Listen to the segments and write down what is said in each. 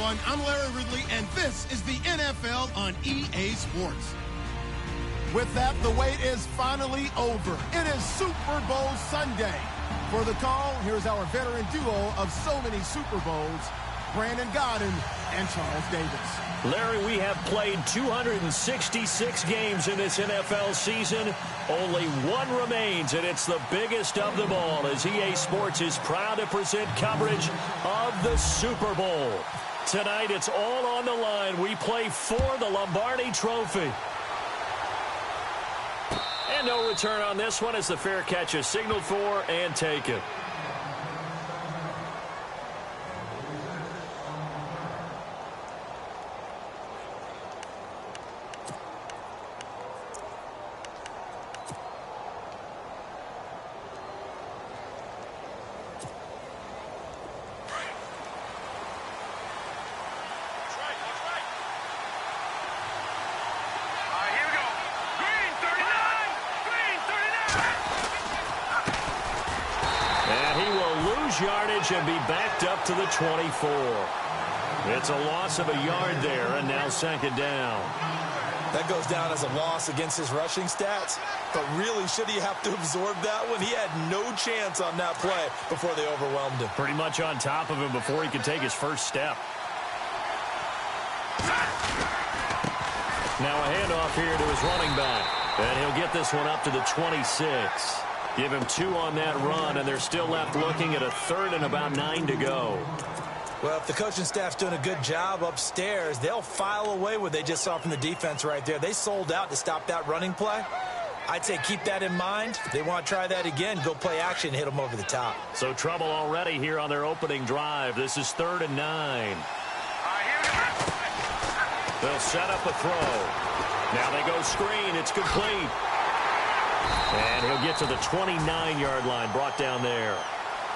everyone. I'm Larry Ridley, and this is the NFL on EA Sports. With that, the wait is finally over. It is Super Bowl Sunday. For the call, here's our veteran duo of so many Super Bowls, Brandon Godden and Charles Davis. Larry, we have played 266 games in this NFL season. Only one remains, and it's the biggest of them all, as EA Sports is proud to present coverage of the Super Bowl. Tonight, it's all on the line. We play for the Lombardi Trophy. And no return on this one as the fair catch is signaled for and taken. Yardage and be backed up to the 24. It's a loss of a yard there, and now second down. That goes down as a loss against his rushing stats, but really, should he have to absorb that one? He had no chance on that play before they overwhelmed him. Pretty much on top of him before he could take his first step. Now a handoff here to his running back, and he'll get this one up to the 26. Give him 2 on that run, and they're still left looking at a 3rd and about 9 to go. Well, if the coaching staff's doing a good job upstairs, they'll file away what they just saw from the defense right there. They sold out to stop that running play. I'd say keep that in mind. If they want to try that again, go play action and hit them over the top. So trouble already here on their opening drive. This is 3rd and 9. They'll set up a throw. Now they go screen. It's complete. And he'll get to the 29-yard line, brought down there.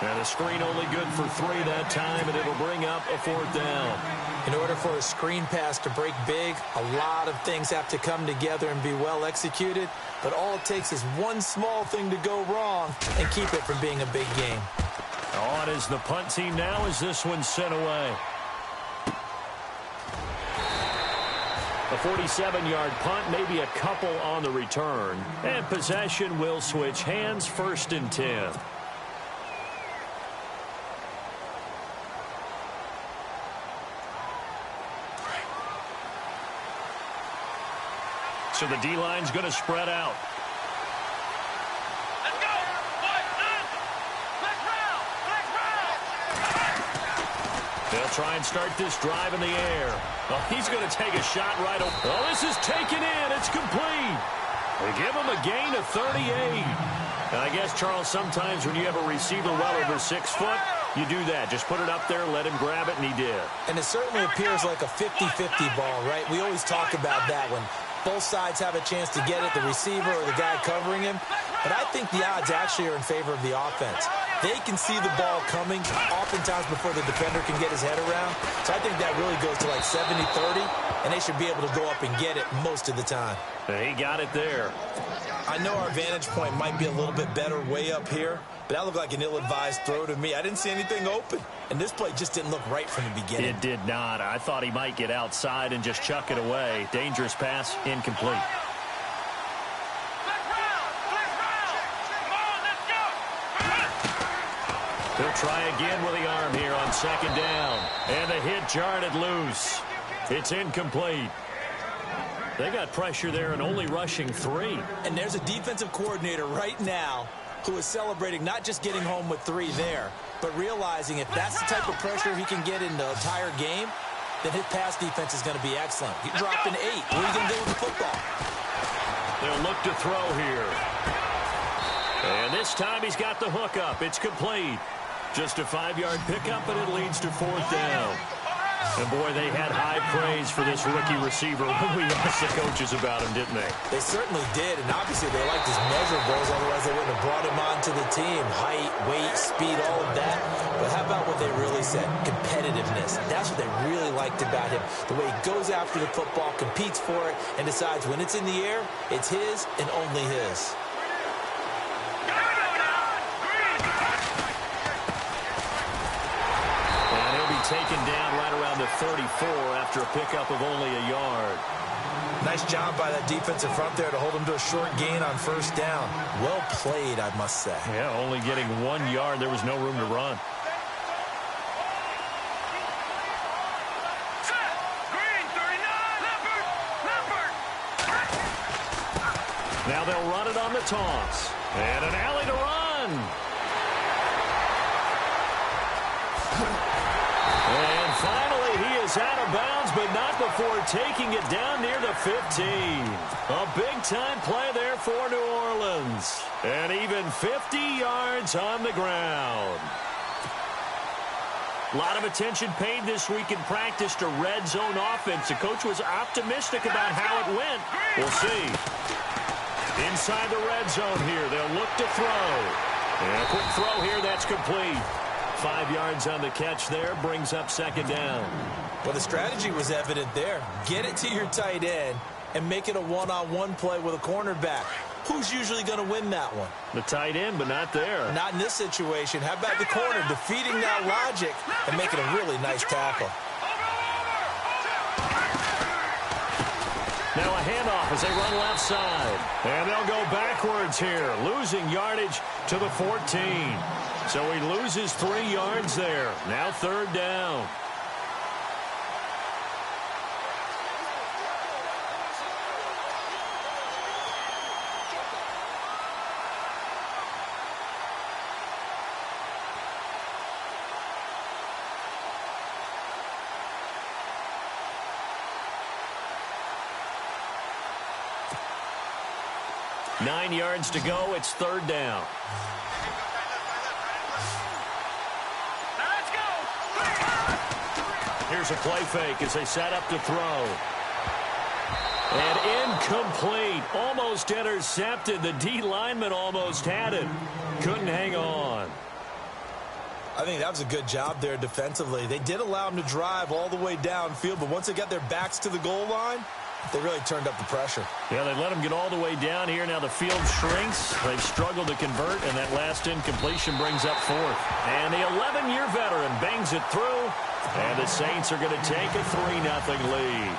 And a screen only good for 3 that time, and it'll bring up a 4th down. In order for a screen pass to break big, a lot of things have to come together and be well executed. But all it takes is one small thing to go wrong and keep it from being a big game. On is the punt team now as this one's sent away. A 47-yard punt, maybe a couple on the return. And possession will switch hands, 1st and 10. So the D-line's going to spread out. Let's go! Let's round! They'll try and start this drive in the air. Oh, he's going to take a shot right over. Oh, this is taken in. It's complete. They give him a gain of 38. And I guess, Charles, sometimes when you have a receiver well over 6 foot, you do that. Just put it up there, let him grab it, and he did. And it certainly appears like a 50-50 ball, right? We always talk about that when both sides have a chance to get it, the receiver or the guy covering him. But I think the odds actually are in favor of the offense. They can see the ball coming oftentimes before the defender can get his head around. So I think that really goes to like 70-30, and they should be able to go up and get it most of the time. He got it there. I know our vantage point might be a little bit better way up here, but that looked like an ill-advised throw to me. I didn't see anything open, and this play just didn't look right from the beginning. It did not. I thought he might get outside and just chuck it away. Dangerous pass, incomplete. He'll try again with the arm here on 2nd down. And the hit jarred it loose. It's incomplete. They got pressure there and only rushing 3. And there's a defensive coordinator right now who is celebrating not just getting home with 3 there, but realizing if that's the type of pressure he can get in the entire game, then his pass defense is going to be excellent. He dropped an 8. What are you going to do with the football? They'll look to throw here. And this time he's got the hook up. It's complete. Just a 5-yard pickup, and it leads to 4th down. And, boy, they had high praise for this rookie receiver when we asked the coaches about him, didn't they? They certainly did, and obviously they liked his measurables, otherwise they wouldn't have brought him onto the team. Height, weight, speed, all of that. But how about what they really said? Competitiveness. That's what they really liked about him. The way he goes after the football, competes for it, and decides when it's in the air, it's his and only his. Taken down right around to 34 after a pickup of only a yard. Nice job by that defensive front there to hold him to a short gain on first down. Well played, I must say. Yeah, only getting 1 yard. There was no room to run. Now they'll run it on the toss. And an alley to run. And finally, he is out of bounds, but not before taking it down near the 15. A big-time play there for New Orleans. And even 50 yards on the ground. A lot of attention paid this week in practice to red zone offense. The coach was optimistic about how it went. We'll see. Inside the red zone here, they'll look to throw. And a quick throw here, that's complete. 5 yards on the catch there, brings up second down. Well, the strategy was evident there. Get it to your tight end and make it a one-on-one play with a cornerback. Who's usually going to win that one? The tight end, but not there. Not in this situation. How about the corner defeating that logic and making a really nice tackle? Now a handoff as they run left side. And they'll go backwards here, losing yardage to the 14. So he loses 3 yards there. Now third down. Nine yards to go. It's third down. Here's a play fake as they set up to throw. And incomplete. Almost intercepted. The D lineman almost had it. Couldn't hang on. I think that was a good job there defensively. They did allow them to drive all the way downfield, but once they got their backs to the goal line, they really turned up the pressure. Yeah, they let them get all the way down here. Now the field shrinks. They've struggled to convert, and that last incompletion brings up fourth. And the 11-year veteran bangs it through, and the Saints are going to take a 3-0 lead.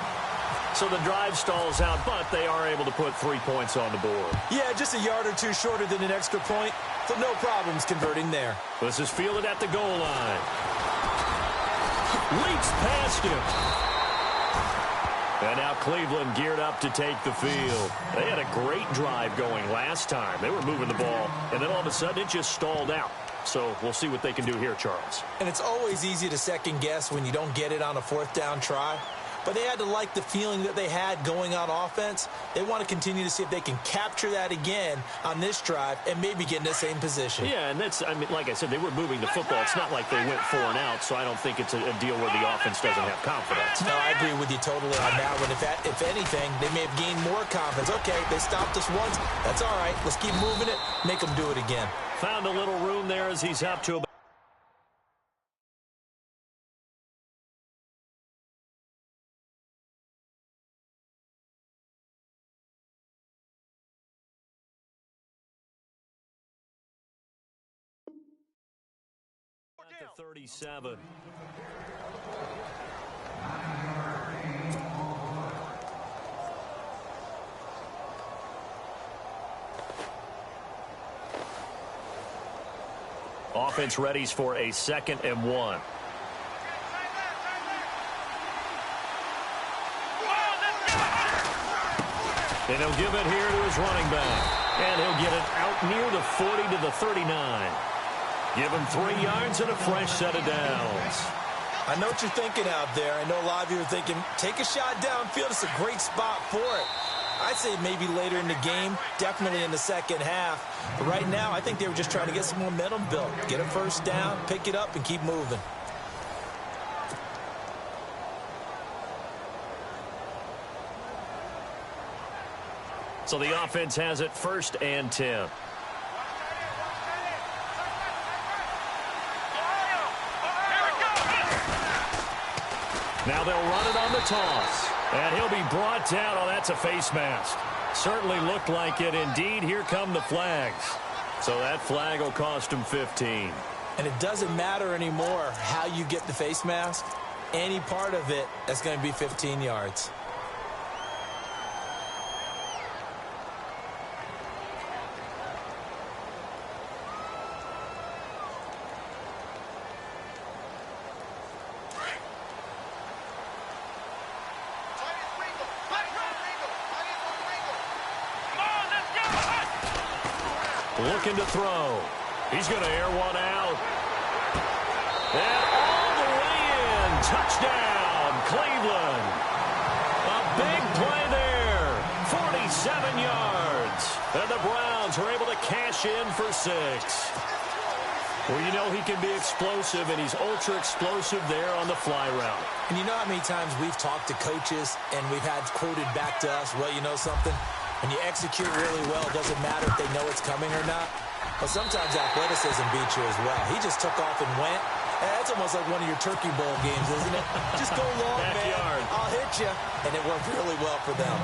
So the drive stalls out, but they are able to put 3 points on the board. Yeah, just a yard or two shorter than an extra point, so no problems converting there. This is fielded at the goal line. Leaks past him. And now Cleveland geared up to take the field. They had a great drive going last time. They were moving the ball, and then all of a sudden it just stalled out. So we'll see what they can do here, Charles. And it's always easy to second guess when you don't get it on a fourth down try. But they had to like the feeling that they had going on offense. They want to continue to see if they can capture that again on this drive and maybe get in the same position. Yeah, and that's, I mean, like I said, they were moving the football. It's not like they went 4 and out, so I don't think it's a deal where the offense doesn't have confidence. No, I agree with you totally on that one. If anything, they may have gained more confidence. Okay, they stopped us once. That's all right. Let's keep moving it. Make them do it again. Found a little room there as he's up to about. To 37. Offense readies for a 2nd and 1. And he'll give it here to his running back. And he'll get it out near the 40 to the 39. Give him 3 yards and a fresh set of downs. I know what you're thinking out there. I know a lot of you are thinking, take a shot downfield. It's a great spot for it. I'd say maybe later in the game, definitely in the second half. But right now, I think they were just trying to get some momentum built. Get a first down, pick it up, and keep moving. So the offense has it 1st and 10. Now they'll run it on the toss. And he'll be brought down. Oh, that's a face mask. Certainly looked like it. Indeed, here come the flags. So that flag will cost him 15. And it doesn't matter anymore how you get the face mask. any part of it that's going to be 15 yards. Looking to throw. He's going to air one out. And all the way in. Touchdown, Cleveland. A big play there. 47 yards. And the Browns are able to cash in for 6. Well, you know he can be explosive, and he's ultra explosive there on the fly route. And you know how many times we've talked to coaches and we've had quoted back to us, well, you know something? When you execute really well, it doesn't matter if they know it's coming or not. But sometimes athleticism beats you as well. He just took off and went. That's almost like one of your Turkey Bowl games, isn't it? Just go long, man. I'll hit you. And it worked really well for them.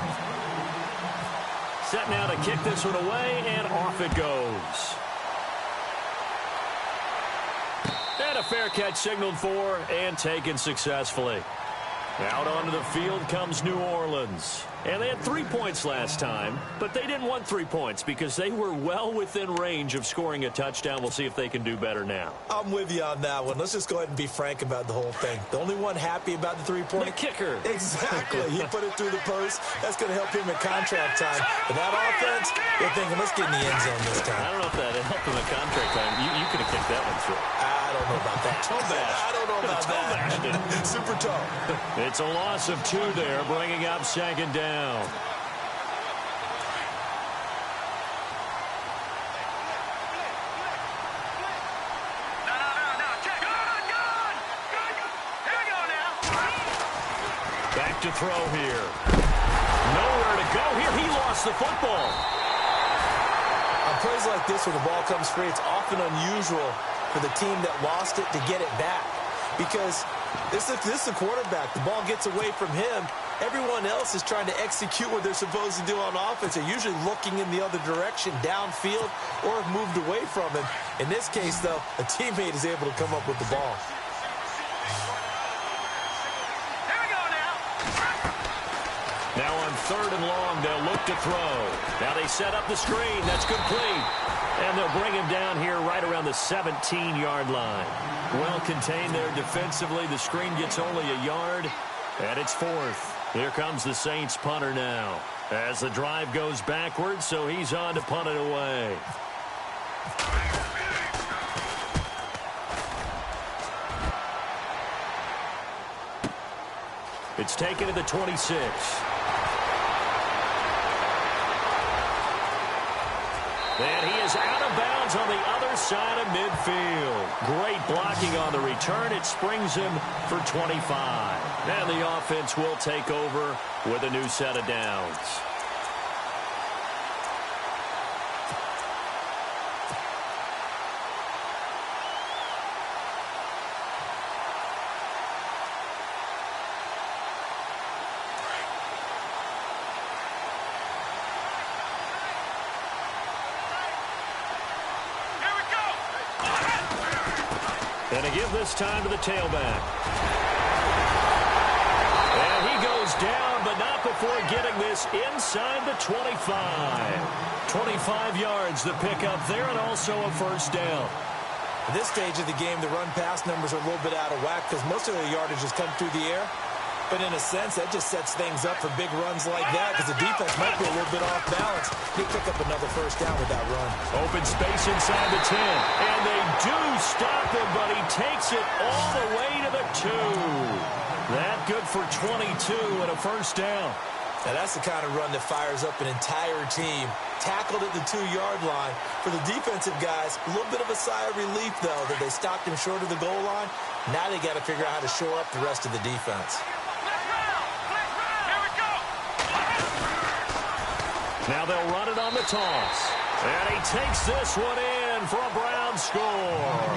Set now to kick this one away, and off it goes. And a fair catch signaled for and taken successfully. Out onto the field comes New Orleans. And they had 3 points last time, but they didn't want 3 points because they were well within range of scoring a touchdown. We'll see if they can do better now. I'm with you on that one. Let's just go ahead and be frank about the whole thing. The only one happy about the 3-point? The kicker. Exactly. He put it through the post. That's going to help him at contract time. But that offense, they're thinking, let's get in the end zone this time. I don't know if that helped him at contract time. You could have kicked that one through. I don't know about that. Toe bash. I don't know about that. Super toe. It's a loss of 2 there, bringing up 2nd down. Back to throw here. Nowhere to go here. He lost the football. On plays like this where the ball comes free, it's often unusual for the team that lost it to get it back. Because this is a quarterback. The ball gets away from him. Everyone else is trying to execute what they're supposed to do on offense. They're usually looking in the other direction, downfield, or have moved away from him. In this case, though, a teammate is able to come up with the ball. Now on 3rd and long, they'll look to throw. Now they set up the screen. That's complete. And they'll bring him down here right around the 17-yard line. Well contained there defensively. The screen gets only a yard, and it's 4th. Here comes the Saints punter now. As the drive goes backwards, so he's on to punt it away. It's taken to the 26. And he is out of bounds on the other side of midfield. Great blocking on the return. It springs him for 25. And the offense will take over with a new set of downs. And to give this time to the tailback. And he goes down, but not before getting this inside the 25. 25 yards the pickup there, and also a 1st down. At this stage of the game, the run-pass numbers are a little bit out of whack because most of the yardage has come through the air. But in a sense, that just sets things up for big runs like that because the defense might be a little bit off balance. They pick up another 1st down with that run. Open space inside the 10. And they do stop him, but he takes it all the way to the 2. That good for 22 and a 1st down. Now that's the kind of run that fires up an entire team. Tackled at the 2-yard line. For the defensive guys, a little bit of a sigh of relief, though, that they stopped him short of the goal line. Now they got to figure out how to shore up the rest of the defense. Now they'll run it on the toss. And he takes this one in for a Browns score.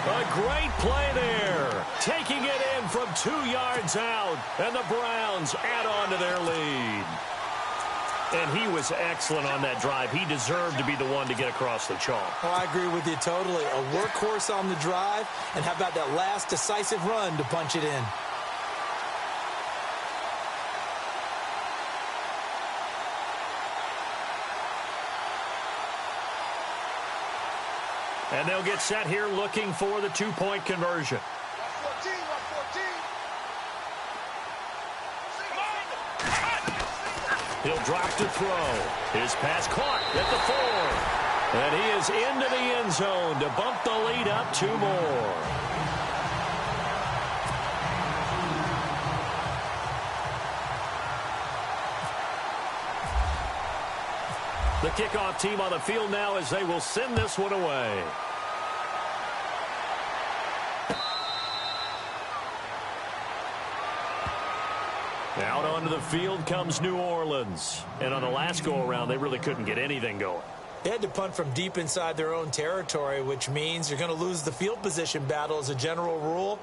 A great play there. Taking it in from 2 yards out. And the Browns add on to their lead. And he was excellent on that drive. He deserved to be the one to get across the chalk. Oh, I agree with you totally. A workhorse on the drive, and how about that last decisive run to punch it in? And they'll get set here looking for the two-point conversion. 114, 114. He'll drop to throw. His pass caught at the 4. And he is into the end zone to bump the lead up 2 more. The kickoff team on the field now as they will send this one away. Out onto the field comes New Orleans. And on the last go-around, they really couldn't get anything going. They had to punt from deep inside their own territory, which means you're going to lose the field position battle as a general rule.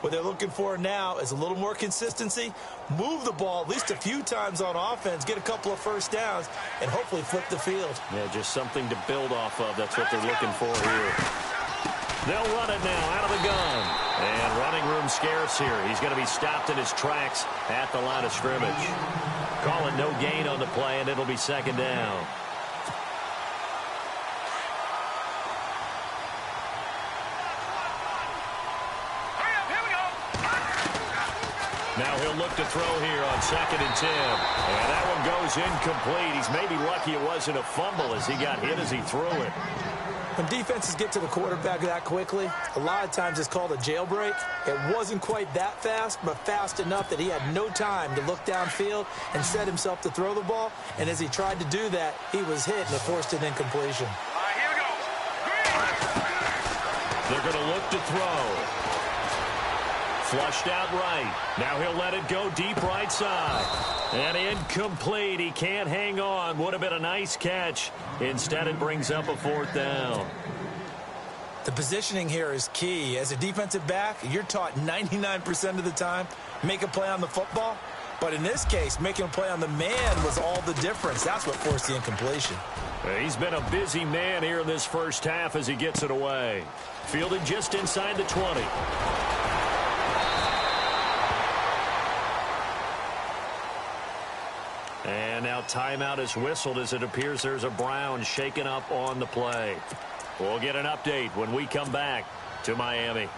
What they're looking for now is a little more consistency, move the ball at least a few times on offense, get a couple of first downs, and hopefully flip the field. Yeah, just something to build off of. That's what they're looking for here. They'll run it now out of the gun. And running room scarce here. He's going to be stopped in his tracks at the line of scrimmage. Call it no gain on the play, and it'll be second down. Now he'll look to throw here on 2nd and 10. And that one goes incomplete. He's maybe lucky it wasn't a fumble as he got hit as he threw it. When defenses get to the quarterback that quickly, a lot of times it's called a jailbreak. It wasn't quite that fast, but fast enough that he had no time to look downfield and set himself to throw the ball. And as he tried to do that, he was hit and it forced an incompletion. All right, here we go. They're going to look to throw. Flushed out right. Now he'll let it go deep right side. And incomplete. He can't hang on. Would have been a nice catch. Instead, it brings up a 4th down. The positioning here is key. As a defensive back, you're taught 99% of the time, make a play on the football. But in this case, making a play on the man was all the difference. That's what forced the incompletion. He's been a busy man here in this first half as he gets it away. Fielded just inside the 20. And now timeout is whistled as it appears there's a Brown shaken up on the play. We'll get an update when we come back to Miami.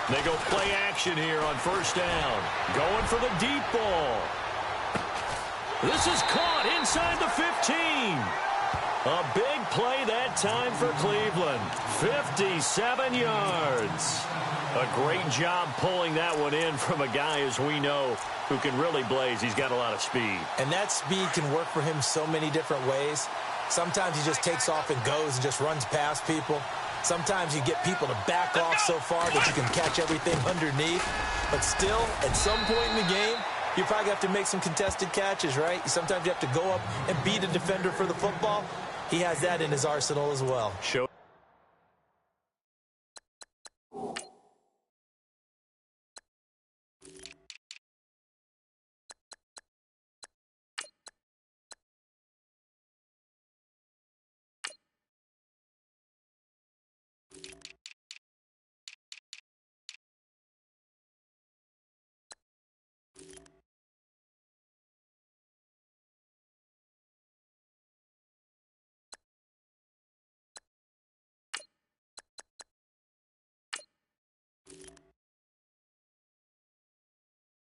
They go play action here on 1st down. Going for the deep ball. This is caught inside the 15. A big play that time for Cleveland. 57 yards. A great job pulling that one in from a guy, as we know, who can really blaze. He's got a lot of speed. And that speed can work for him so many different ways. Sometimes he just takes off and goes and just runs past people. Sometimes you get people to back off so far that you can catch everything underneath. But still, at some point in the game, you probably have to make some contested catches, right? Sometimes you have to go up and beat a defender for the football. He has that in his arsenal as well. Show.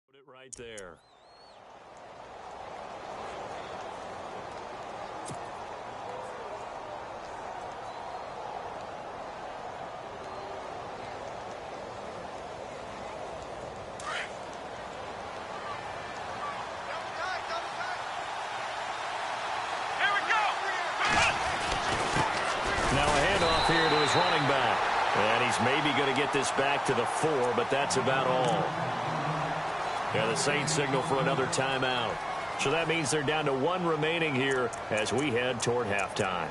Put it right there. Here we go. Now a handoff here to his running back. And he's maybe going to get this back to the 4, but that's about all. Yeah, the Saints signal for another timeout. So that means they're down to 1 remaining here as we head toward halftime.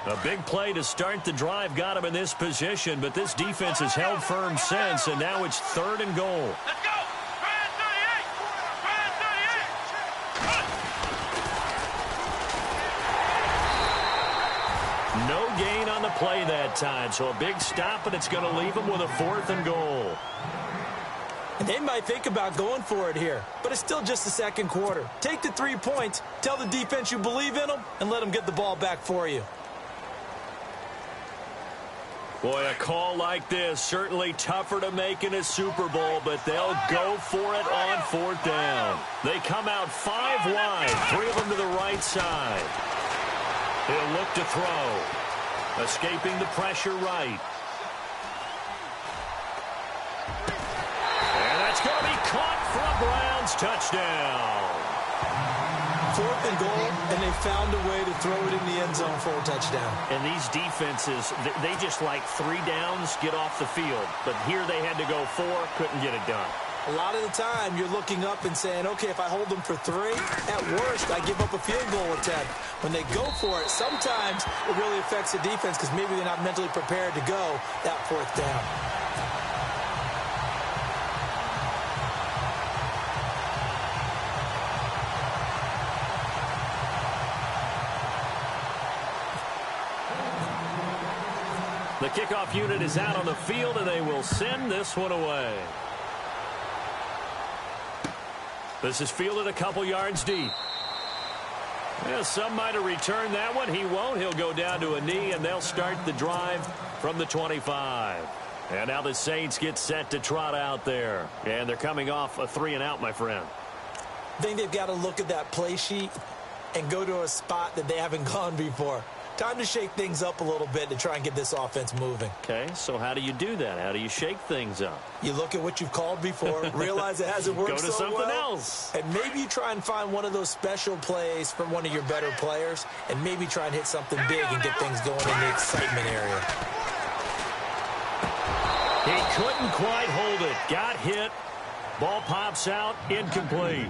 A big play to start the drive got him in this position, but this defense has held firm since, and now it's 3rd and goal. Let's go! Brand 38! No gain on the play that time, so a big stop, and it's going to leave him with a 4th and goal. And they might think about going for it here, but it's still just the second quarter. Take the 3 points, tell the defense you believe in them, and let them get the ball back for you. Boy, a call like this, certainly tougher to make in a Super Bowl, but they'll go for it on 4th down. They come out 5 wide, 3 of them to the right side. He'll look to throw. Escaping the pressure right. And that's going to be caught for a Browns touchdown. 4th and goal, and they found a way to throw it in the end zone for a touchdown. And these defenses, they just like 3 downs, get off the field. But here they had to go 4, couldn't get it done. A lot of the time, you're looking up and saying, okay, if I hold them for 3, at worst, I give up a field goal attempt. When they go for it, sometimes it really affects the defense because maybe they're not mentally prepared to go that 4th down. The kickoff unit is out on the field, and they will send this one away. This is fielded a couple yards deep. Yeah, some might have returned that one. He won't. He'll go down to a knee, and they'll start the drive from the 25. And now the Saints get set to trot out there. And they're coming off a 3-and-out, my friend. I think they've got to look at that play sheet and go to a spot that they haven't gone before. Time to shake things up a little bit to try and get this offense moving. Okay, so how do you do that? How do you shake things up? You look at what you've called before, realize it hasn't worked Go to so something well, else. and maybe you try and find one of those special plays from one of your better players, and maybe try and hit something big and get things going in the excitement area. He couldn't quite hold it. Got hit. Ball pops out. Incomplete.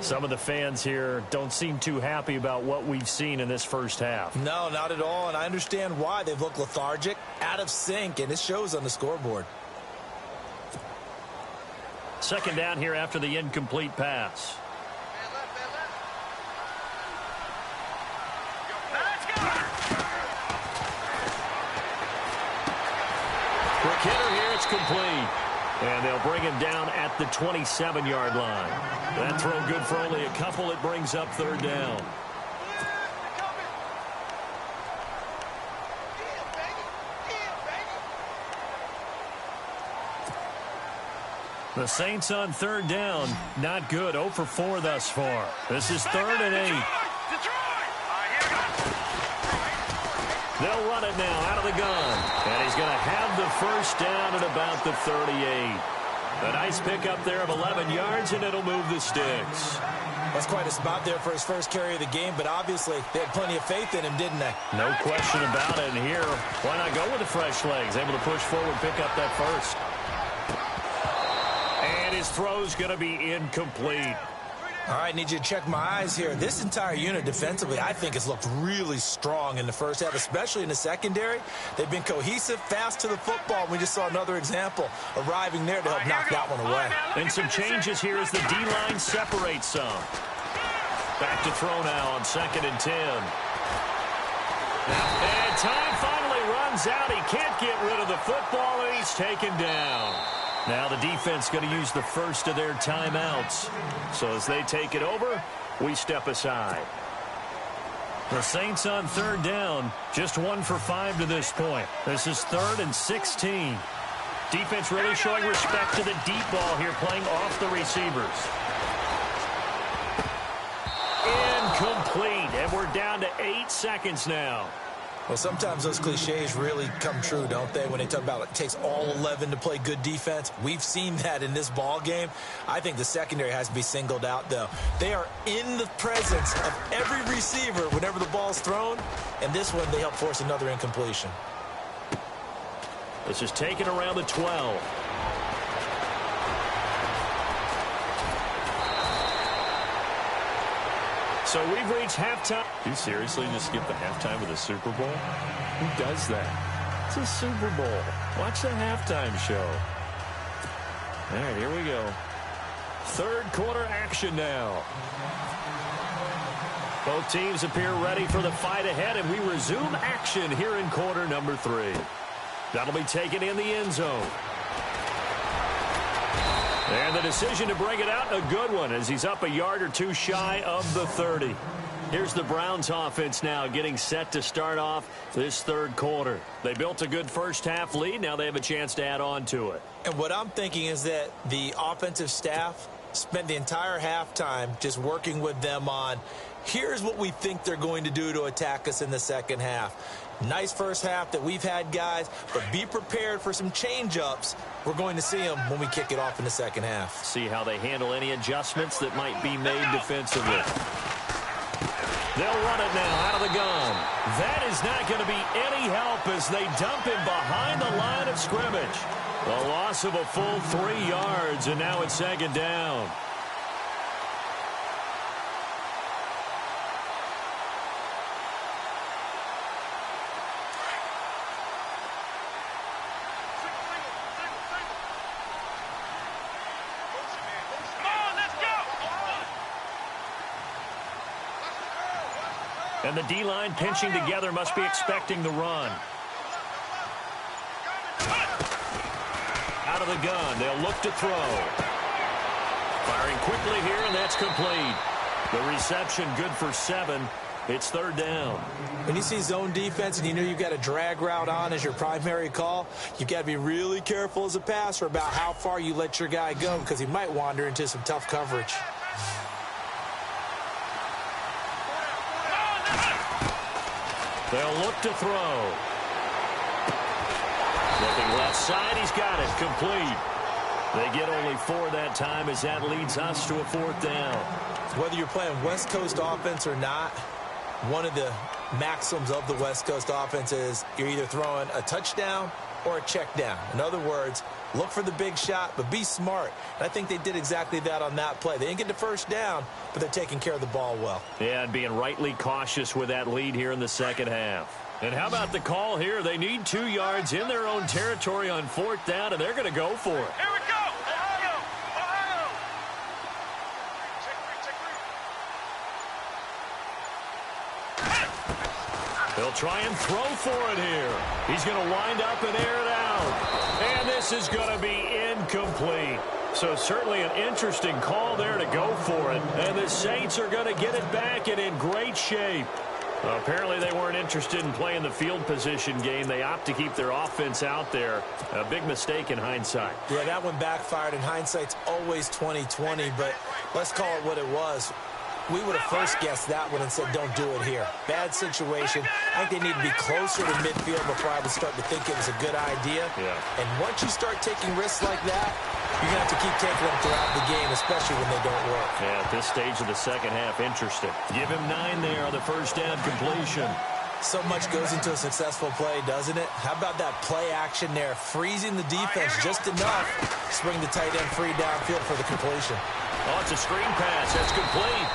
Some of the fans here don't seem too happy about what we've seen in this first half. No, not at all, and I understand why. They've looked lethargic, out of sync, and it shows on the scoreboard. Second down here after the incomplete pass. Quick hitter here, it's complete. And they'll bring him down at the 27-yard line. That throw good for only a couple. It brings up 3rd down. The Saints on 3rd down. Not good. 0 for 4 thus far. This is 3rd and 8. They'll run it now out of the gun. And he's going to have the first down at about the 38. A nice pickup there of 11 yards, and it'll move the sticks. That's quite a spot there for his first carry of the game, but obviously they had plenty of faith in him, didn't they? No question about it. And here, why not go with the fresh legs? Able to push forward, pick up that first. And his throw's going to be incomplete. All right, need you to check my eyes here. This entire unit defensively, I think, has looked really strong in the first half, especially in the secondary. They've been cohesive, fast to the football. We just saw another example arriving there to help knock that one away. And some changes here as the D-line separates some. Back to throw now on 2nd and 10. And time finally runs out. He can't get rid of the football, and he's taken down. Now the defense going to use the first of their timeouts. So as they take it over, we step aside. The Saints on 3rd down, just 1 for 5 to this point. This is 3rd and 16. Defense really showing respect to the deep ball here, playing off the receivers. Incomplete, and we're down to 8 seconds now. Well, sometimes those cliches really come true, don't they, when they talk about it takes all 11 to play good defense. We've seen that in this ball game. I think the secondary has to be singled out, though. They are in the presence of every receiver whenever the ball's thrown, and this one they help force another incompletion. This is taken around the 12. So we've reached halftime. You seriously just skip the halftime of the Super Bowl? Who does that? It's a Super Bowl. Watch the halftime show. All right, here we go. Third quarter action now. Both teams appear ready for the fight ahead, and we resume action here in quarter number 3. That'll be taken in the end zone. And the decision to bring it out, a good one, as he's up a yard or two shy of the 30. Here's the Browns offense now getting set to start off this third quarter. They built a good first half lead. Now they have a chance to add on to it. And what I'm thinking is that the offensive staff spent the entire halftime just working with them on, here's what we think they're going to do to attack us in the second half. Nice first half that we've had, guys, but be prepared for some change-ups. We're going to see them when we kick it off in the second half. See how they handle any adjustments that might be made defensively. They'll run it now out of the gun. That is not going to be any help as they dump him behind the line of scrimmage. A loss of a full 3 yards, and now it's second down. And the D-line pinching together must be expecting the run. Out of the gun, they'll look to throw. Firing quickly here, and that's complete. The reception good for 7. It's third down. When you see zone defense and you know you've got a drag route on as your primary call, you've got to be really careful as a passer about how far you let your guy go because he might wander into some tough coverage. They'll look to throw. Looking left side, he's got it. Complete. They get only 4 that time as that leads us to a fourth down. Whether you're playing West Coast offense or not, one of the maxims of the West Coast offense is you're either throwing a touchdown or a check down. In other words, look for the big shot, but be smart. And I think they did exactly that on that play. They didn't get the first down, but they're taking care of the ball well. Yeah, and being rightly cautious with that lead here in the second half. And how about the call here? They need 2 yards in their own territory on fourth down, and they're going to go for it. Here we go. Ohio. Ohio. They'll try and throw for it here. He's going to wind up and air it out. And this is going to be incomplete. So certainly an interesting call there to go for it. And the Saints are going to get it back and in great shape. Apparently they weren't interested in playing the field position game. They opt to keep their offense out there. A big mistake in hindsight. Yeah, that one backfired. In hindsight's always 20/20, but let's call it what it was. We would have first guessed that one and said, don't do it here. Bad situation. I think they need to be closer to midfield before I would start to think it was a good idea. Yeah. And once you start taking risks like that, you're going to have to keep taking them throughout the game, especially when they don't work. Yeah, at this stage of the second half, interesting. Give him 9 there on the first down completion. So much goes into a successful play, doesn't it? How about that play action there, freezing the defense just enough to bring the tight end free downfield for the completion. Oh, it's a screen pass. That's complete.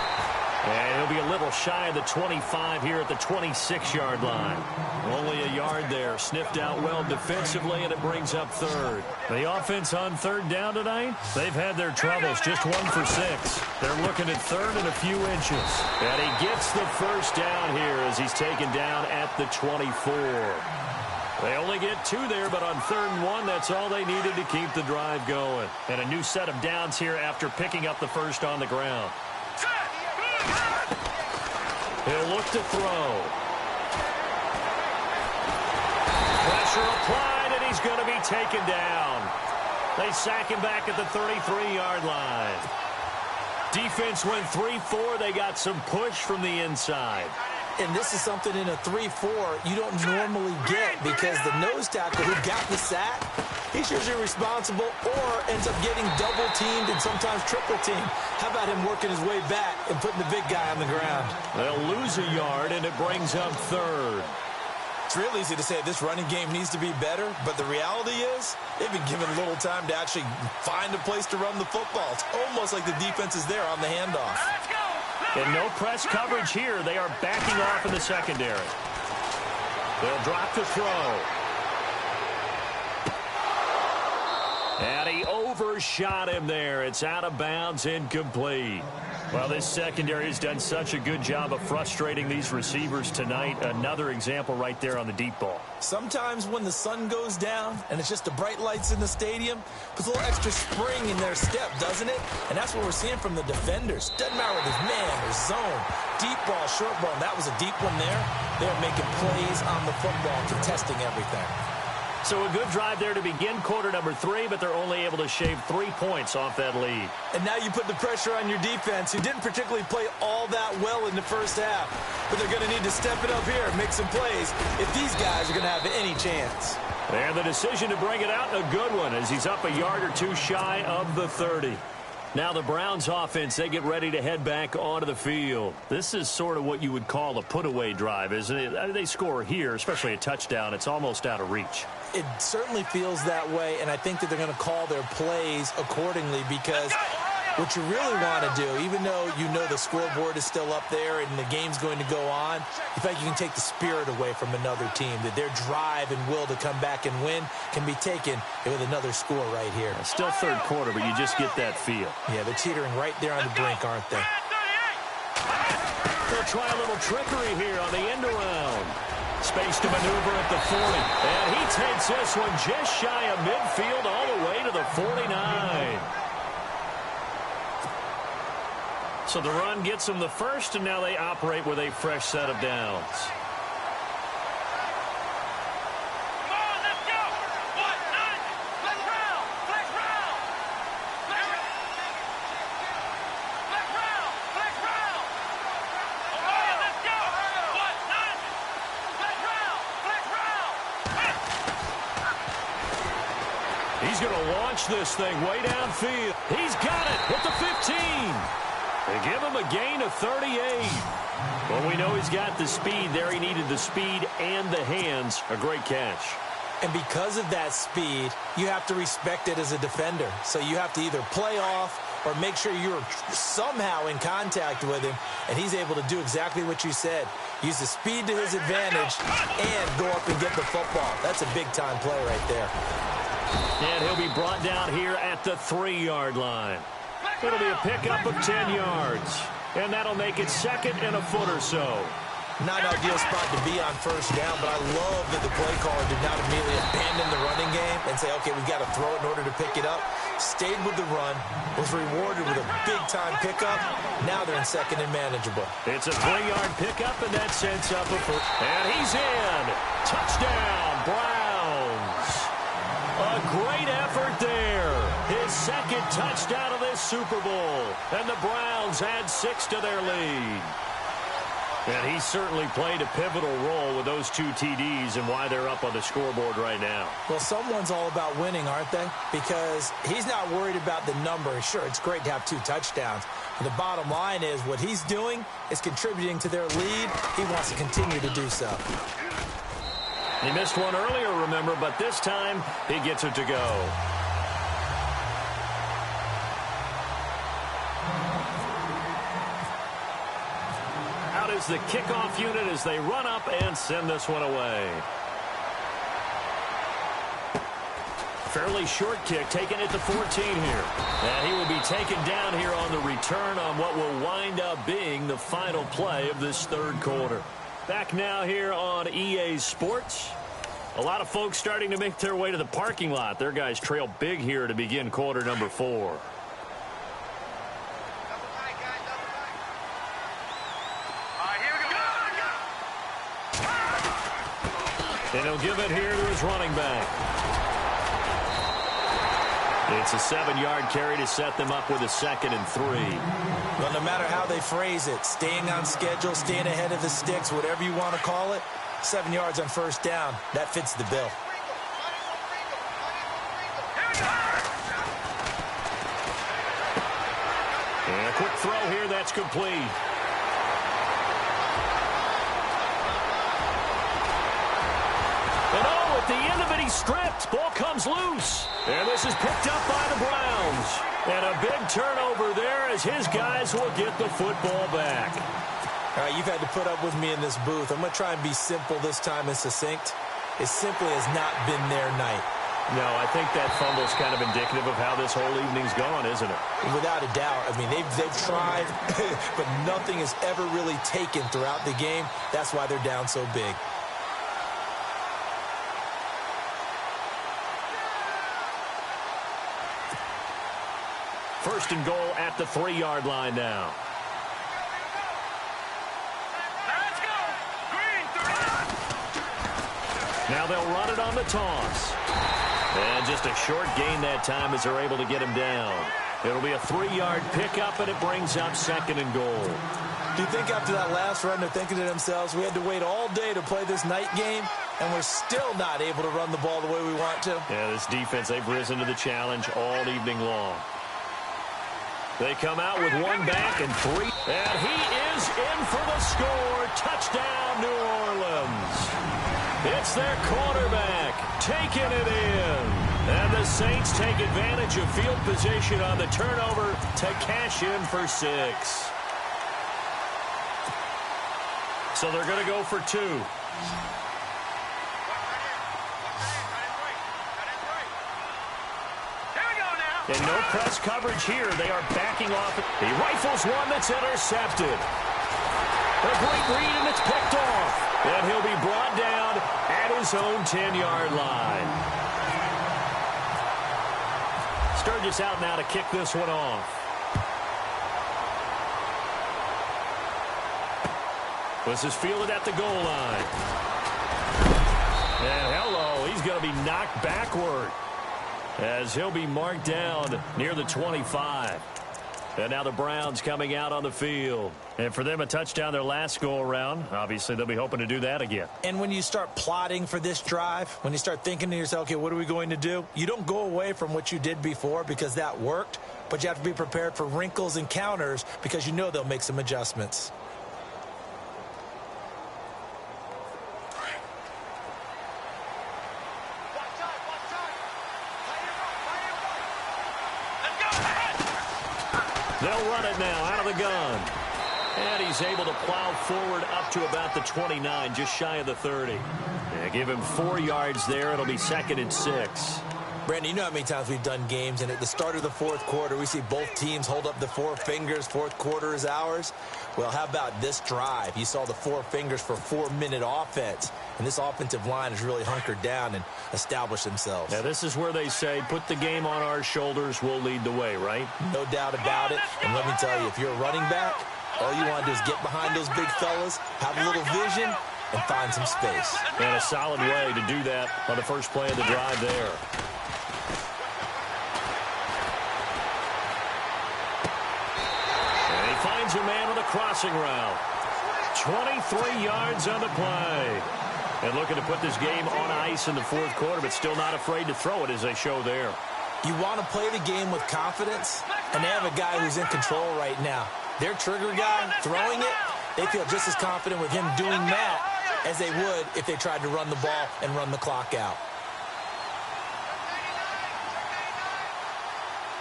And he'll be a little shy of the 25 here at the 26-yard line. Only a yard there. Sniffed out well defensively, and it brings up third. The offense on third down tonight, they've had their troubles. Just 1 for 6. They're looking at third and a few inches. And he gets the first down here as he's taken down at the 24. They only get 2 there, but on 3rd and 1, that's all they needed to keep the drive going. And a new set of downs here after picking up the first on the ground. He'll look to throw. Pressure applied, and he's going to be taken down. They sack him back at the 33-yard line. Defense went 3-4. They got some push from the inside. And this is something in a 3-4 you don't normally get because the nose tackle who got the sack, he's usually responsible or ends up getting double-teamed and sometimes triple-teamed. How about him working his way back and putting the big guy on the ground? They'll lose a yard, and it brings up third. It's real easy to say this running game needs to be better, but the reality is they've been given little time to actually find a place to run the football. It's almost like the defense is there on the handoff. And no press coverage here. They are backing off in the secondary. They'll drop to throw. And he overshot him there. It's out of bounds, incomplete. Well, this secondary has done such a good job of frustrating these receivers tonight. Another example right there on the deep ball. Sometimes when the sun goes down and it's just the bright lights in the stadium, puts a little extra spring in their step, doesn't it? And that's what we're seeing from the defenders. Doesn't matter whether it's man or zone, deep ball, short ball. That was a deep one there. They're making plays on the football, contesting everything. So a good drive there to begin quarter number 3, but they're only able to shave 3 points off that lead. And now you put the pressure on your defense, who didn't particularly play all that well in the first half. But they're going to need to step it up here and make some plays if these guys are going to have any chance. And the decision to bring it out, a good one, as he's up a yard or two shy of the 30. Now the Browns offense, they get ready to head back onto the field. This is sort of what you would call a put-away drive, isn't it? They score here, especially a touchdown. It's almost out of reach. It certainly feels that way, and I think that they're going to call their plays accordingly because what you really want to do, even though you know the scoreboard is still up there and the game's going to go on, you think you can take the spirit away from another team, that their drive and will to come back and win can be taken with another score right here. Still third quarter, but you just get that feel. Yeah, they're teetering right there on the brink, aren't they? They'll try a little trickery here on the end around. Space to maneuver at the 40. And he takes this one just shy of midfield all the way to the 49. So the run gets them the first, and now they operate with a fresh set of downs. He's going to launch this thing way downfield. He's got it at the 15. They give him a gain of 38. Well, we know he's got the speed there. He needed the speed and the hands. A great catch. And because of that speed, you have to respect it as a defender. So you have to either play off or make sure you're somehow in contact with him, and he's able to do exactly what you said. Use the speed to his advantage and go up and get the football. That's a big-time play right there. And he'll be brought down here at the 3-yard line. It'll be a pickup of 10 yards. And that'll make it second and a foot or so. Not an ideal spot to be on first down, but I love that the play caller did not immediately abandon the running game and say, okay, we've got to throw it in order to pick it up. Stayed with the run, was rewarded with a big-time pickup. Now they're in second and manageable. It's a 3-yard pickup, and that sets up a foot. And he's in. Touchdown, Browns. A great effort there. His second touchdown of this Super Bowl. And the Browns add 6 to their lead. And he certainly played a pivotal role with those 2 TDs and why they're up on the scoreboard right now. Well, someone's all about winning, aren't they? Because he's not worried about the number. Sure, it's great to have 2 touchdowns. But the bottom line is what he's doing is contributing to their lead. He wants to continue to do so. He missed one earlier, remember, but this time he gets it to go. Out is the kickoff unit as they run up and send this one away. Fairly short kick, taken at the 14 here. And he will be taken down here on the return on what will wind up being the final play of this third quarter. Back now here on EA Sports. A lot of folks starting to make their way to the parking lot. Their guys trail big here to begin quarter number 4. And he'll give it here to his running back. It's a 7-yard carry to set them up with a 2nd and 3. Well, no matter how they phrase it, staying on schedule, staying ahead of the sticks, whatever you want to call it, 7 yards on first down, that fits the bill. And a quick throw here, that's complete. And at the end of it, he's stripped. Ball comes loose. And this is picked up by the Browns. And a big turnover there as his guys will get the football back. All right, you've had to put up with me in this booth. I'm going to try and be simple this time and succinct. It simply has not been their night. No, I think that fumble's kind of indicative of how this whole evening's gone, isn't it? Without a doubt. I mean, they've tried, but nothing has ever really taken throughout the game. That's why they're down so big. First and goal at the 3-yard line now. Let's go. Green, 3. Now they'll run it on the toss. And just a short gain that time as they're able to get him down. It'll be a 3-yard pickup, and it brings up 2nd and goal. Do you think after that last run they're thinking to themselves, we had to wait all day to play this night game, and we're still not able to run the ball the way we want to? Yeah, this defense, they've risen to the challenge all evening long. They come out with 1 back and 3. And he is in for the score. Touchdown, New Orleans. It's their quarterback taking it in. And the Saints take advantage of field position on the turnover to cash in for 6. So they're going to go for 2. And no press coverage here. They are backing off. He rifles one that's intercepted. A great read, and it's picked off. And he'll be brought down at his own 10-yard line. Sturgis out now to kick this one off. This is fielded at the goal line. And hello, he's going to be knocked backward, as he'll be marked down near the 25. And now the Browns coming out on the field. And for them, a touchdown their last go-around. Obviously, they'll be hoping to do that again. And when you start plotting for this drive, when you start thinking to yourself, okay, what are we going to do? You don't go away from what you did before because that worked, but you have to be prepared for wrinkles and counters because you know they'll make some adjustments. They'll run it now out of the gun. And he's able to plow forward up to about the 29, just shy of the 30. Yeah, give him 4 yards there. It'll be 2nd and 6. Brandon, you know how many times we've done games, and at the start of the fourth quarter, we see both teams hold up the 4 fingers, fourth quarter is ours. Well, how about this drive? You saw the 4 fingers for 4-minute offense, and this offensive line has really hunkered down and established themselves. Now, this is where they say, put the game on our shoulders, we'll lead the way, right? No doubt about it, and let me tell you, if you're a running back, all you want to do is get behind those big fellas, have a little vision, and find some space. And a solid way to do that on the first play of the drive there. And he finds a man with a crossing route. 23 yards on the play. And looking to put this game on ice in the fourth quarter, but still not afraid to throw it as they show there. You want to play the game with confidence, and they have a guy who's in control right now. Their trigger guy throwing it, they feel just as confident with him doing that as they would if they tried to run the ball and run the clock out.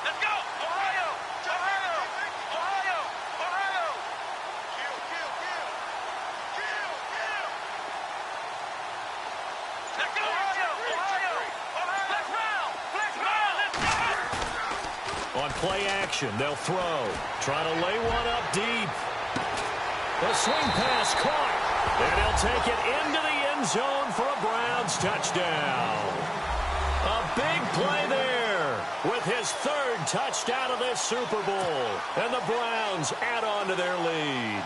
Let's go! Ohio! Ohio! Ohio! Ohio! Let's go! Ohio! Ohio! Let's round! On play action, they'll throw. Trying to lay one up deep. The swing pass caught. And he'll take it into the end zone for a Browns touchdown. A big play there with his 3rd touchdown of this Super Bowl. And the Browns add on to their lead.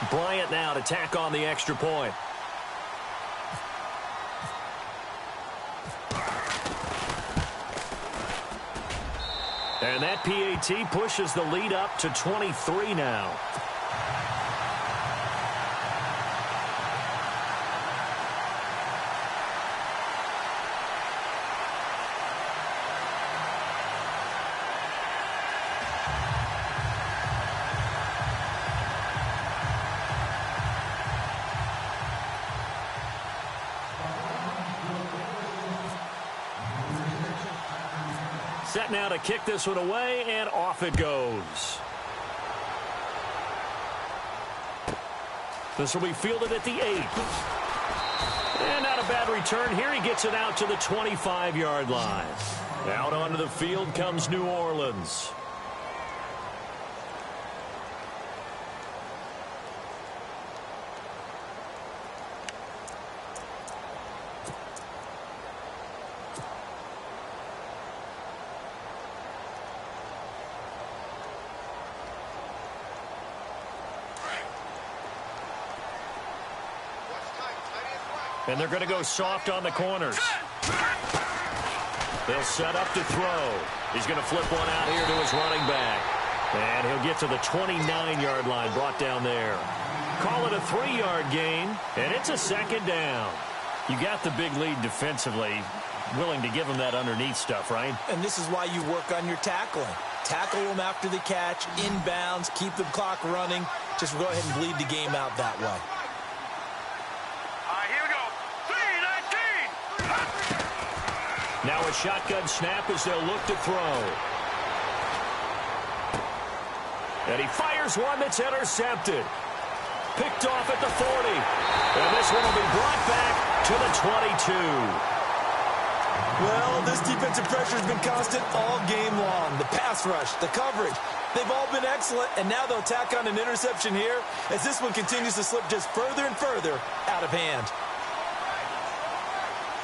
Bryant now to tack on the extra point. And that PAT pushes the lead up to 23 now. Set now to kick this one away, and off it goes. This will be fielded at the 8. And not a bad return here. He gets it out to the 25-yard line. Out onto the field comes New Orleans. And they're going to go soft on the corners. They'll set up to throw. He's going to flip one out here to his running back. And he'll get to the 29-yard line, brought down there. Call it a 3-yard gain, and it's a second down. You got the big lead defensively, willing to give him that underneath stuff, right? And this is why you work on your tackling. Tackle them after the catch, inbounds, keep the clock running. Just go ahead and bleed the game out that way. Now a shotgun snap as they'll look to throw. And he fires one that's intercepted. Picked off at the 40. And this one will be brought back to the 22. Well, this defensive pressure has been constant all game long. The pass rush, the coverage, they've all been excellent. And now they'll tack on an interception here as this one continues to slip just further and further out of hand.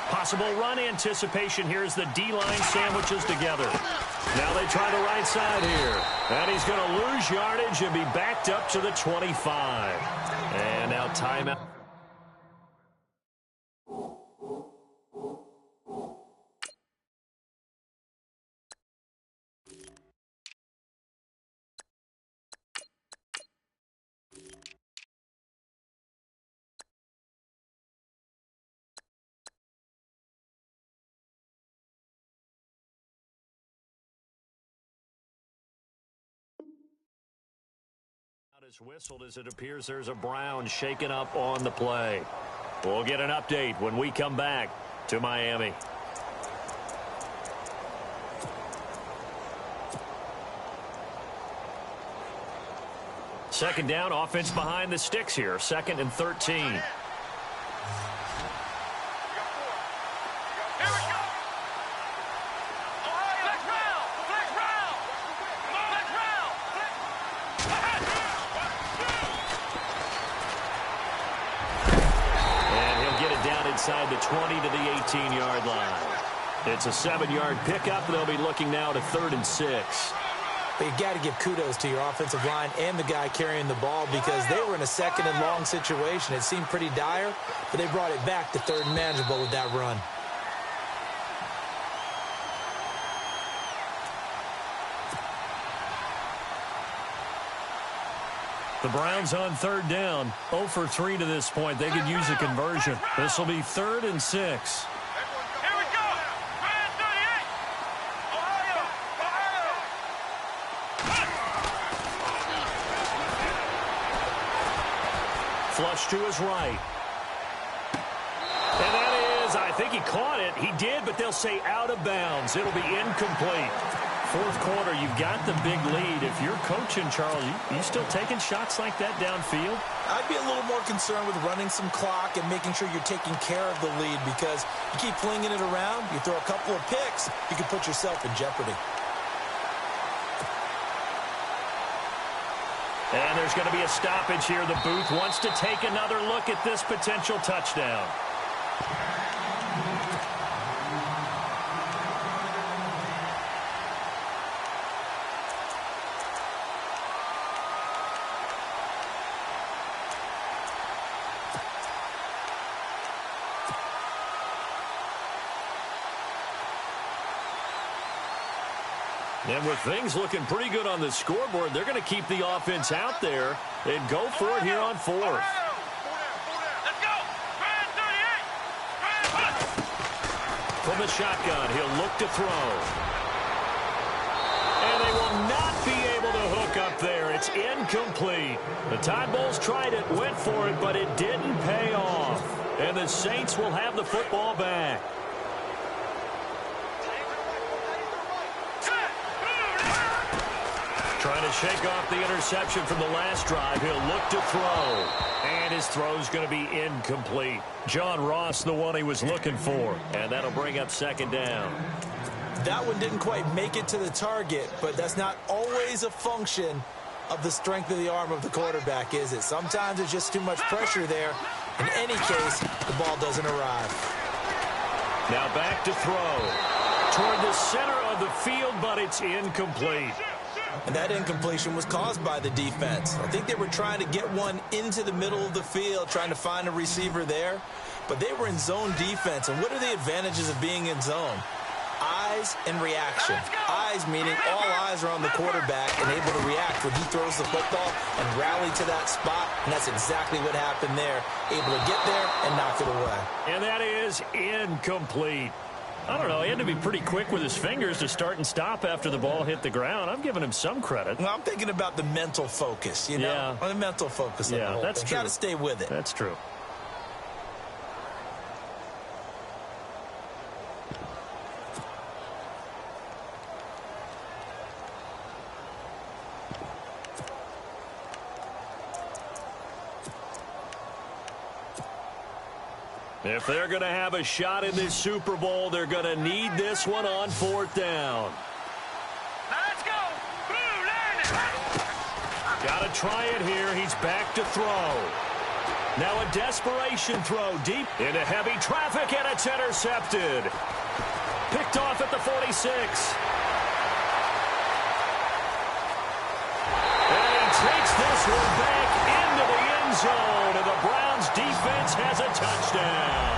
Possible run anticipation here as the D-line sandwiches together. Now they try the right side here. And he's going to lose yardage and be backed up to the 25. And now timeout. Is whistled as it appears there's a Brown shaken up on the play. We'll get an update when we come back to Miami. Second down, offense behind the sticks here. 2nd and 13. Inside the 20 to the 18-yard line. It's a 7-yard pickup. They'll be looking now to 3rd and 6. But you got to give kudos to your offensive line and the guy carrying the ball because they were in a 2nd and long situation. It seemed pretty dire, but they brought it back to 3rd and manageable with that run. The Browns on 3rd down. 0 for 3 to this point. They could use a conversion. This will be 3rd and 6. Here we go. 38. Ohio. Flush to his right. And that is, I think he caught it. He did, but they'll say out of bounds. It'll be incomplete. 4th quarter, you've got the big lead. If you're coaching, Charles, you still taking shots like that downfield? I'd be a little more concerned with running some clock and making sure you're taking care of the lead because you keep flinging it around, you throw a couple of picks, you can put yourself in jeopardy. And there's going to be a stoppage here. The booth wants to take another look at this potential touchdown. And with things looking pretty good on the scoreboard, they're going to keep the offense out there and go for it here on fourth. Let's go. From the shotgun, he'll look to throw. And they will not be able to hook up there. It's incomplete. The Tide Bulls tried it, went for it, but it didn't pay off. And the Saints will have the football back. Trying to shake off the interception from the last drive. He'll look to throw. And his throw's going to be incomplete. John Ross, the one he was looking for. And that'll bring up second down. That one didn't quite make it to the target, but that's not always a function of the strength of the arm of the quarterback, is it? Sometimes there's just too much pressure there. In any case, the ball doesn't arrive. Now back to throw. Toward the center of the field, but it's incomplete. And that incompletion was caused by the defense. I think they were trying to get one into the middle of the field, trying to find a receiver there. But they were in zone defense. And what are the advantages of being in zone? Eyes and reaction. Eyes meaning all eyes are on the quarterback and able to react when he throws the football and rally to that spot. And that's exactly what happened there. Able to get there and knock it away. And that is incomplete. I don't know. He had to be pretty quick with his fingers to start and stop after the ball hit the ground. I'm giving him some credit. Well, I'm thinking about the mental focus, you know? Yeah. The mental focus of the whole that's thing. true. Got to stay with it. That's true. If they're going to have a shot in this Super Bowl, they're going to need this one on fourth down. Let's go. Got to try it here. He's back to throw. Now a desperation throw deep into heavy traffic, and it's intercepted. Picked off at the 46. And he takes this one back into the end zone, and the Browns defense has a touchdown.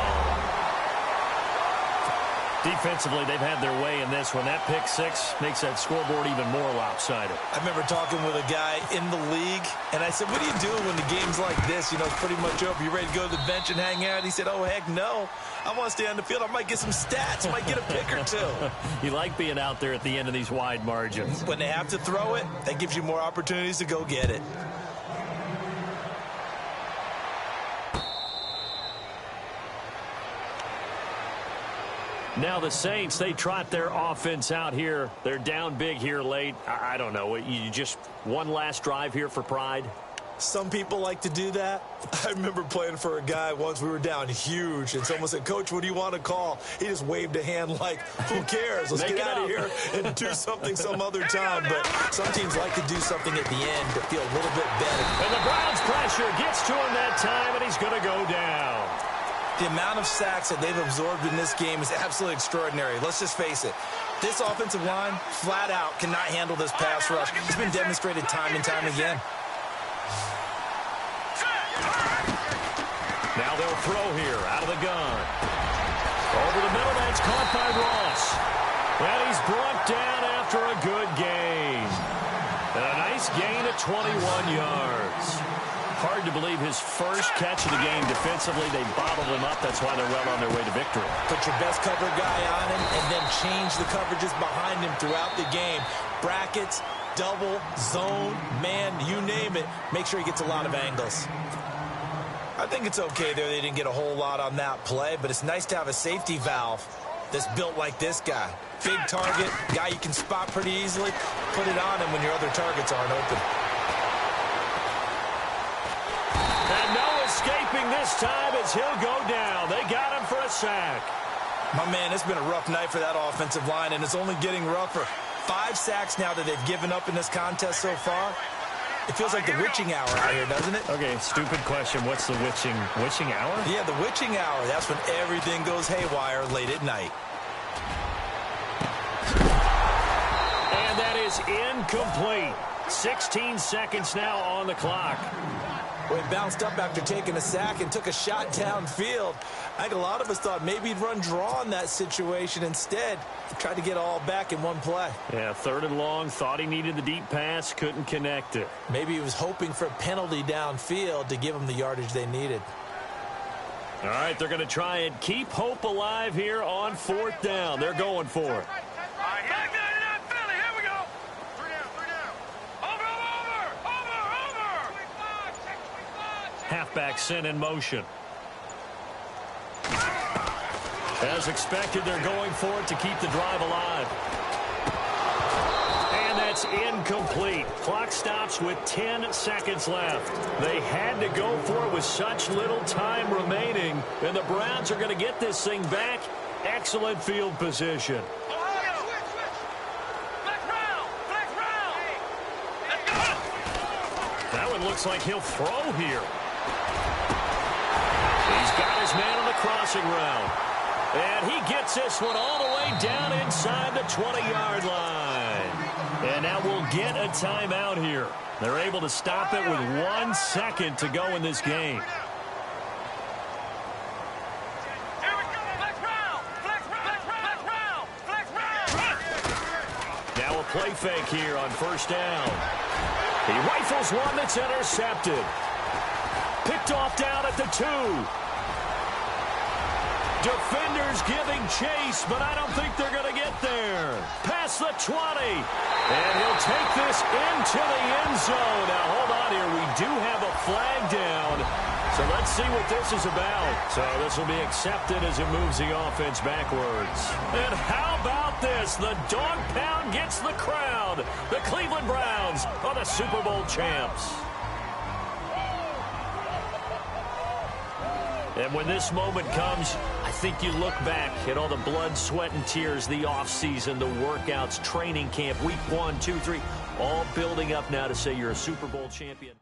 Defensively, they've had their way in this one. That pick six makes that scoreboard even more lopsided. I remember talking with a guy in the league, and I said, what are you doing when the game's like this? You know, it's pretty much over. You ready to go to the bench and hang out? He said, oh, heck no. I want to stay on the field. I might get some stats. I might get a pick or two. You like being out there at the end of these wide margins. When they have to throw it, that gives you more opportunities to go get it. Now the Saints, they trot their offense out here. They're down big here late. I don't know. You just one last drive here for pride? Some people like to do that. I remember playing for a guy once. We were down huge, and someone said, Coach, what do you want to call? He just waved a hand like, who cares? Let's get out of here and do something some other time. But some teams like to do something at the end to feel a little bit better. And the Browns pressure gets to him that time, and he's going to go down. The amount of sacks that they've absorbed in this game is absolutely extraordinary. Let's just face it. This offensive line, flat out, cannot handle this pass rush. It's been demonstrated time and time again. Now they'll throw here out of the gun. Over the middle, that's caught by Ross. And he's brought down after a good gain. And a nice gain of 21 yards. Hard to believe his first catch of the game defensively. They bottled him up. That's why they're well on their way to victory. Put your best cover guy on him and then change the coverages behind him throughout the game. Brackets, double, zone, man, you name it. Make sure he gets a lot of angles. I think it's okay there. They didn't get a whole lot on that play, but it's nice to have a safety valve that's built like this guy. Big target, guy you can spot pretty easily. Put it on him when your other targets aren't open. And no escaping this time as he'll go down. They got him for a sack. My man, it's been a rough night for that offensive line, and it's only getting rougher. 5 sacks now that they've given up in this contest so far. It feels like the witching hour out here, doesn't it? Okay, stupid question. What's the witching hour? Yeah, the witching hour. That's when everything goes haywire late at night. And that is incomplete. 16 seconds now on the clock. Well, he bounced up after taking a sack and took a shot downfield. I think a lot of us thought maybe he'd run draw in that situation. Instead, tried to get all back in one play. Yeah, 3rd and long, thought he needed the deep pass, couldn't connect it. Maybe he was hoping for a penalty downfield to give him the yardage they needed. All right, they're going to try and keep hope alive here on 4th down. They're going for it. Halfback sent in motion. As expected, they're going for it to keep the drive alive. And that's incomplete. Clock stops with 10 seconds left. They had to go for it with such little time remaining, and the Browns are going to get this thing back. Excellent field position. That one looks like he'll throw here. He's got his man on the crossing route. And he gets this one all the way down inside the 20-yard line. And now we'll get a timeout here. They're able to stop it with 1 second to go in this game. Now a play fake here on 1st down. He rifles one that's intercepted. Picked off down at the 2. Defenders giving chase, but I don't think they're going to get there. Past the 20. And he'll take this into the end zone. Now, hold on here. We do have a flag down. So let's see what this is about. So this will be accepted as it moves the offense backwards. And how about this? The dog pound gets the crowd. The Cleveland Browns are the Super Bowl champs. And when this moment comes, I think you look back at all the blood, sweat, and tears, the offseason, the workouts, training camp, week 1, 2, 3, all building up now to say you're a Super Bowl champion.